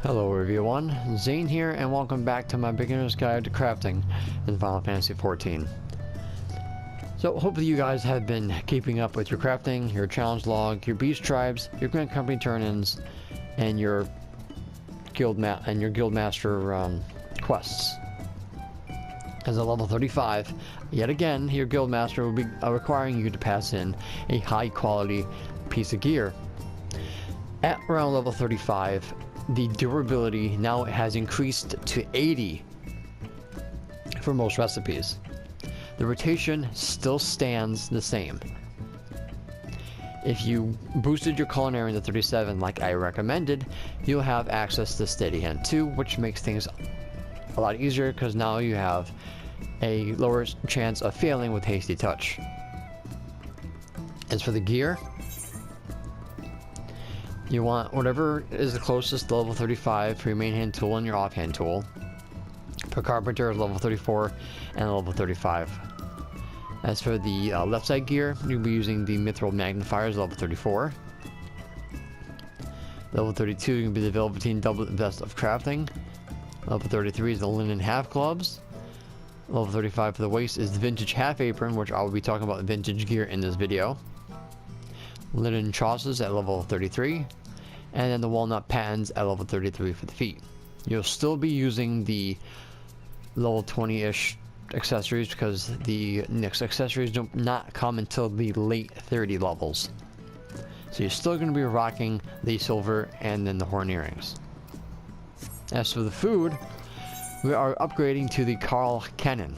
Hello everyone, Zane here and welcome back to my beginner's guide to crafting in Final Fantasy XIV. So hopefully you guys have been keeping up with your crafting, your challenge log, your beast tribes, your Grand Company turn-ins, and your guild master quests. As a level 35, yet again, your guild master will be requiring you to pass in a high quality piece of gear. At around level 35, the durability now has increased to 80 for most recipes. The rotation still stands the same. If you boosted your culinary to 37 like I recommended, you'll have access to Steady Hand 2, which makes things a lot easier because now you have a lower chance of failing with Hasty Touch. As for the gear, you want whatever is the closest to level 35 for your main hand tool and your offhand tool. For Carpenter, level 34 and level 35. As for the left side gear, you'll be using the Mithril Magnifiers, level 34. Level 32, you're going to be the Velveteen Doublet Vest of Crafting. Level 33 is the Linen Half Gloves. Level 35 for the waist is the Vintage Half Apron, which I will be talking about vintage gear in this video. Linen Chausses at level 33, and then the Walnut Pattens at level 33 for the feet. You'll still be using the level 20-ish accessories because the next accessories do not come until the late 30 levels. So you're still going to be rocking the silver and then the horn earrings. As for the food, we are upgrading to the Carl Cannon.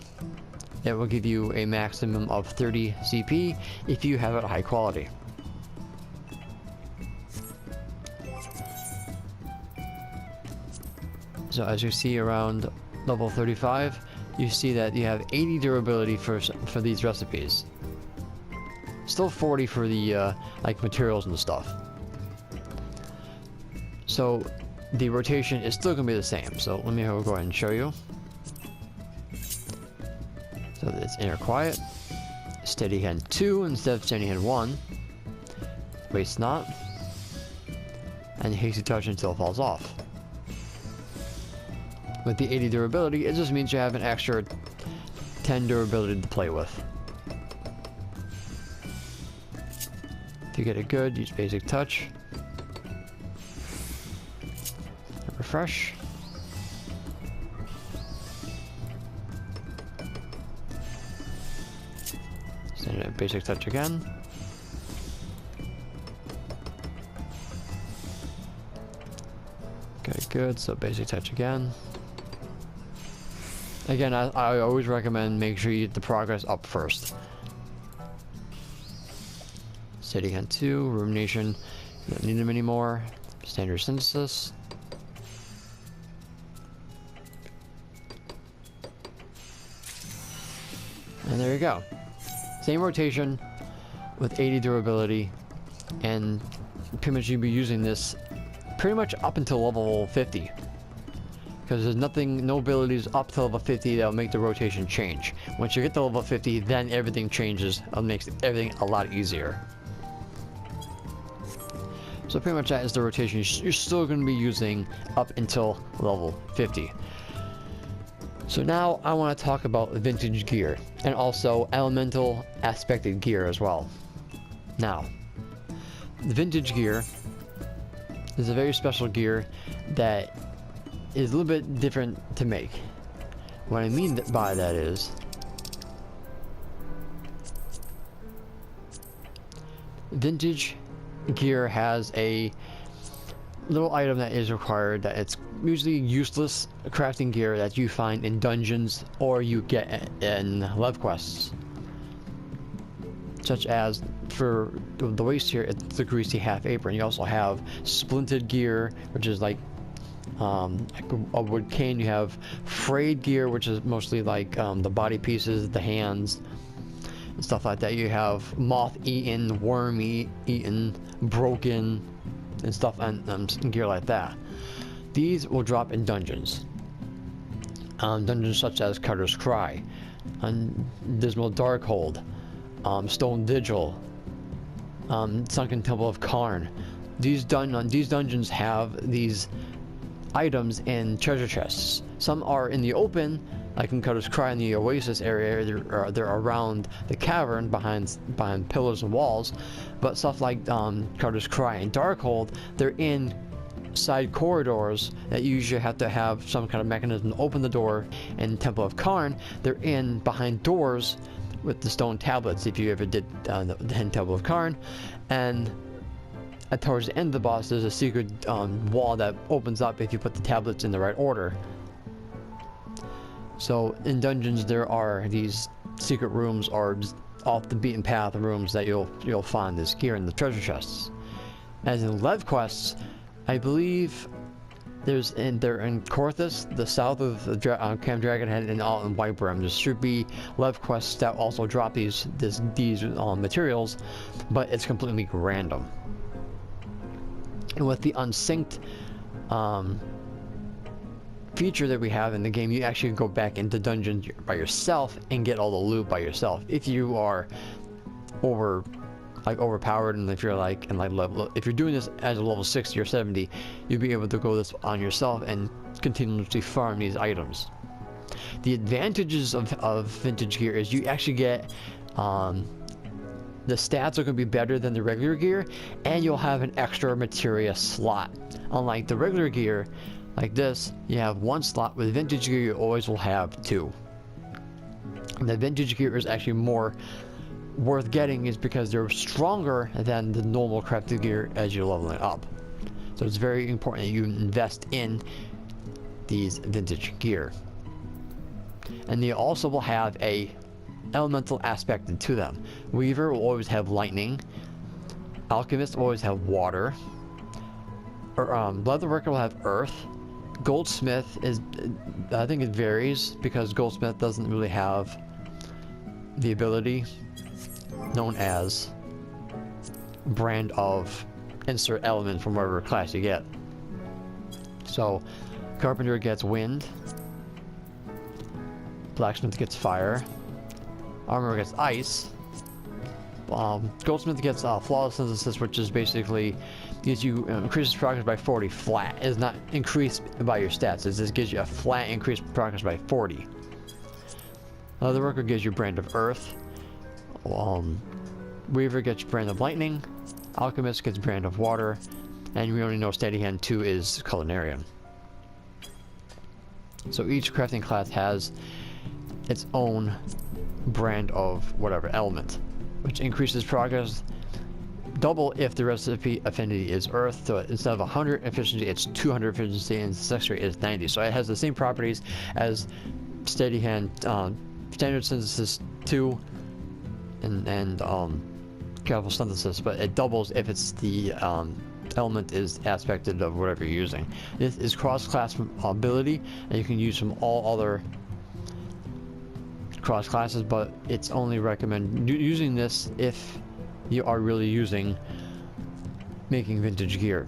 It will give you a maximum of 30 CP if you have it high quality. So as you see around level 35, you see that you have 80 durability for these recipes. Still 40 for the like materials and stuff. So the rotation is still going to be the same. So let me go ahead and show you. So it's Inner Quiet, Steady Hand 2 instead of Steady Hand 1, Waste Not, and Hasty Touch until it falls off. With the 80 durability, it just means you have an extra 10 durability to play with. To get it good, use Basic Touch. Refresh. Send it a Basic Touch again. Get it good, so Basic Touch again. Again, I always recommend make sure you get the progress up first. Steady Hand 2, Rumination, you don't need them anymore. Standard Synthesis. And there you go. Same rotation with 80 durability, and pretty much you'll be using this pretty much up until level 50. Because there's no abilities up to level 50 that'll make the rotation change. Once you get to level 50, then everything changes and makes everything a lot easier. So pretty much that is the rotation you're still going to be using up until level 50. So now I want to talk about vintage gear and also elemental aspected gear as well. Now, the vintage gear is a very special gear that is a little bit different to make. What I mean by that is vintage gear has a little item that is required that it's usually useless crafting gear that you find in dungeons or you get in lev quests, such as for the waist here, it's the Greasy Half Apron. You also have splinted gear, which is like a wood cane. You have frayed gear, which is mostly like the body pieces, the hands, and stuff like that. You have moth-eaten, worm-eaten, broken, and stuff, and gear like that. These will drop in dungeons. Dungeons such as Cutter's Cry, Dismal Darkhold, Stone Vigil, Sunken Temple of Karn. These dungeons have these items in treasure chests. Some are in the open, like in Cutter's Cry in the Oasis area. They're around the cavern behind pillars and walls. But stuff like Cutter's Cry and Darkhold, they're in side corridors that you usually have to have some kind of mechanism to open the door. In Temple of Karn, they're in behind doors with the stone tablets, if you ever did the Hidden Temple of Karn. And towards the end of the boss, there's a secret wall that opens up if you put the tablets in the right order. So in dungeons, there are these secret rooms or off the beaten path rooms that you'll find this gear in the treasure chests. As in Lev quests, I believe they're in Korthus, the south of the Camp Dragonhead, and all in Whitebrim. There should be Lev quests that also drop these materials, but it's completely random. And with the unsynced feature that we have in the game, you actually go back into dungeons by yourself and get all the loot by yourself. If you are overpowered, and if you're if you're doing this as a level 60 or 70, you'll be able to go this on yourself and continuously farm these items. The advantages of vintage gear is you actually get the stats are going to be better than the regular gear, and you'll have an extra materia slot. Unlike the regular gear, like this, you have one slot. With vintage gear, you always will have two. And the vintage gear is actually more worth getting, is because they're stronger than the normal crafted gear as you're leveling up. So it's very important that you invest in these vintage gear. And they also will have a elemental aspect to them. Weaver will always have lightning. Alchemist will always have water. Leatherworker will have earth. Goldsmith is, I think it varies, because Goldsmith doesn't really have the ability known as brand of insert element from whatever class you get. So Carpenter gets wind. Blacksmith gets fire. Armor gets ice. Goldsmith gets flawless synthesis, which is basically gives you increases progress by 40 flat. It is not increased by your stats. It just gives you a flat increased progress by 40. Leatherworker gives you brand of earth. Weaver gets brand of lightning. Alchemist gets brand of water. And we only know Steady Hand 2 is Culinarian. So each crafting class has its own brand of whatever element, which increases progress double if the recipe affinity is earth. So instead of 100 efficiency, it's 200 efficiency, and success rate is 90. So it has the same properties as Steady Hand, Standard Synthesis 2 and Careful Synthesis, but it doubles if it's the element is aspected of whatever you're using. This is cross-class ability, and you can use from all other cross classes, but it's only recommend using this if you are really making vintage gear.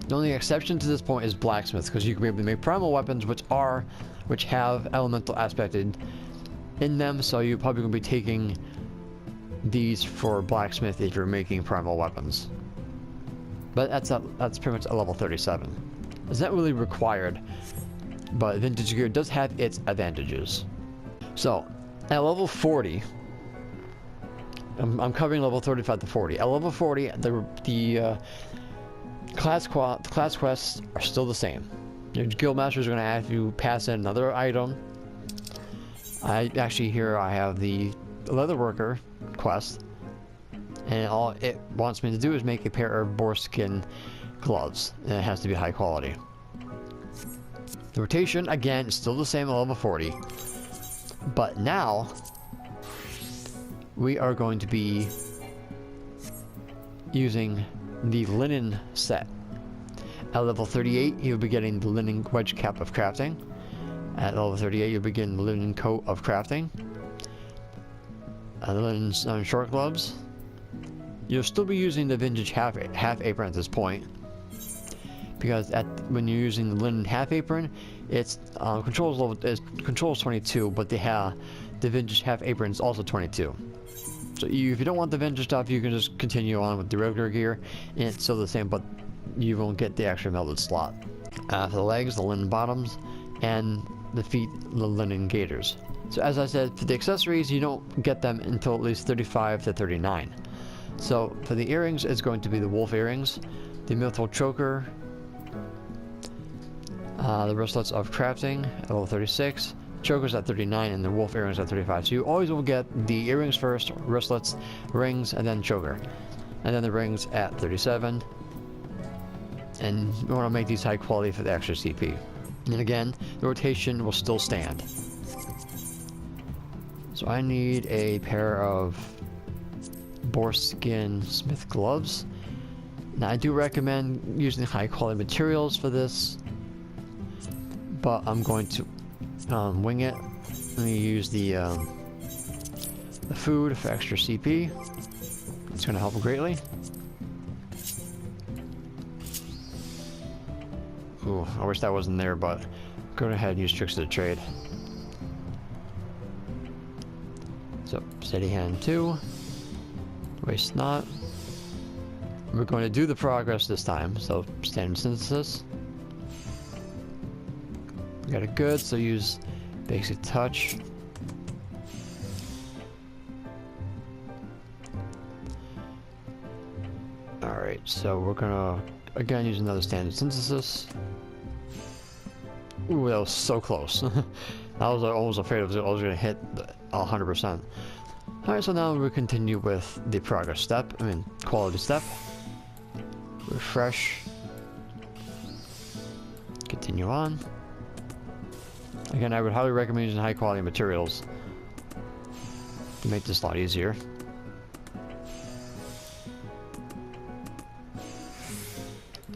The only exception to this point is blacksmith, because you can be able to make primal weapons which have elemental aspected in them, so you're probably going to be taking these for blacksmith if you're making primal weapons. But that's pretty much a level 37. It's not really required, but vintage gear does have its advantages. So at level 40, I'm covering level 35 to 40. At level 40, the class quests are still the same. Your guild masters are going to have you pass in another item. I have the leatherworker quest, and all it wants me to do is make a pair of boar skin gloves, and it has to be high quality. The rotation, again, is still the same at level 40, but now we are going to be using the linen set. At level 38, you'll be getting the linen wedge cap of crafting. At level 38, you'll be getting the linen coat of crafting. The linen short gloves. You'll still be using the vintage half apron at this point, because when you're using the linen half apron, it's controls 22, but the vintage half apron is also 22. So if you don't want the vintage stuff, you can just continue on with the regular gear, and it's still the same. But you won't get the extra melted slot. For the legs, the linen bottoms, and the feet, the linen gaiters. So as I said, for the accessories, you don't get them until at least 35 to 39. So for the earrings, it's going to be the wolf earrings, the milfoil choker, the wristlets of crafting at level 36, chokers at 39, and the wolf earrings at 35. So you always will get the earrings first, wristlets, rings, and then choker. And then the rings at 37. And we want to make these high quality for the extra CP. And again, the rotation will still stand. So I need a pair of boar skin smith gloves. Now I do recommend using high quality materials for this, but I'm going to wing it. Let me use the food for extra CP. It's going to help greatly. Ooh, I wish that wasn't there, but go ahead and use tricks of the trade. So, steady hand 2. Waste not. We're going to do the progress this time, so standard synthesis. We got it good, so use basic touch. Alright, so we're gonna again use another standard synthesis. Ooh, that was so close. I was almost afraid I was gonna hit 100%. Alright, so now we'll continue with the progress step, quality step. Refresh. Continue on. Again, I would highly recommend using high quality materials to make this a lot easier.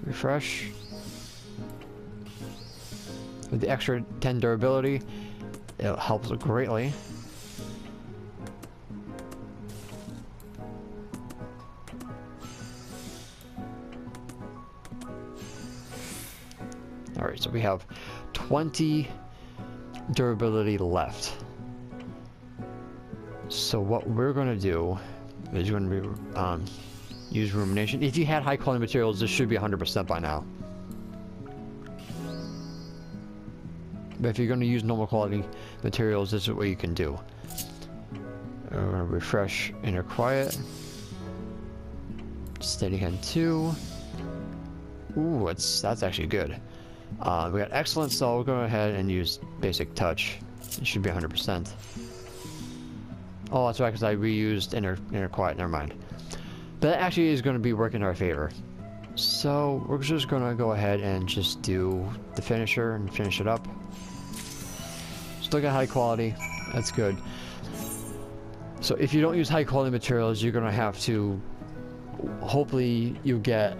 Refresh. With the extra 10 durability, it helps greatly. Alright, so we have 20 durability left. So what we're going to do is you're going to use rumination. If you had high quality materials, this should be 100% by now. But if you're going to use normal quality materials, this is what you can do. We're going to refresh inner quiet. Steady hand 2. Ooh, that's actually good. We got excellent, so we'll go ahead and use basic touch. It should be 100%. Oh, that's right, because I reused inner quiet. Never mind. But that actually is going to be working in our favor. So we're just going to go ahead and just do the finisher and finish it up. Still got high quality. That's good. So if you don't use high quality materials, you're going to have to. Hopefully, you get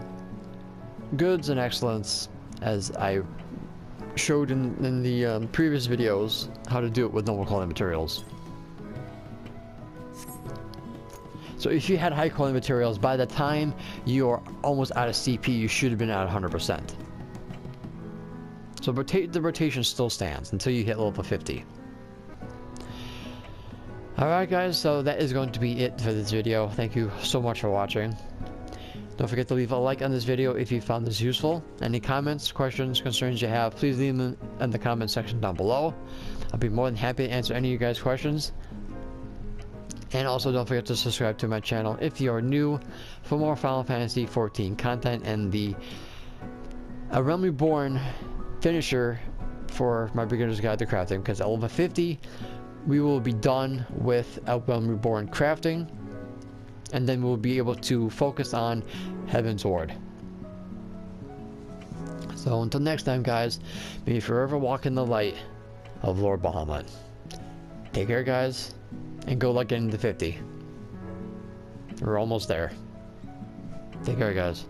goods and excellence, as I showed in the previous videos how to do it with normal quality materials. So if you had high quality materials, by the time you're almost out of CP, you should have been at 100%. So the rotation still stands until you hit level 50. Alright guys, so that is going to be it for this video. Thank you so much for watching. Don't forget to leave a like on this video if you found this useful. Any comments, questions, concerns you have, please leave them in the comment section down below. I'll be more than happy to answer any of you guys' questions. And also don't forget to subscribe to my channel if you are new for more Final Fantasy XIV content and the A Realm Reborn finisher for my beginner's guide to crafting, because at level 50 we will be done with A Realm Reborn crafting, and then we'll be able to focus on Heaven's Ward. So until next time guys, may you forever walk in the light of Lord Bahamut. Take care guys, and good luck getting to 50. We're almost there. Take care guys.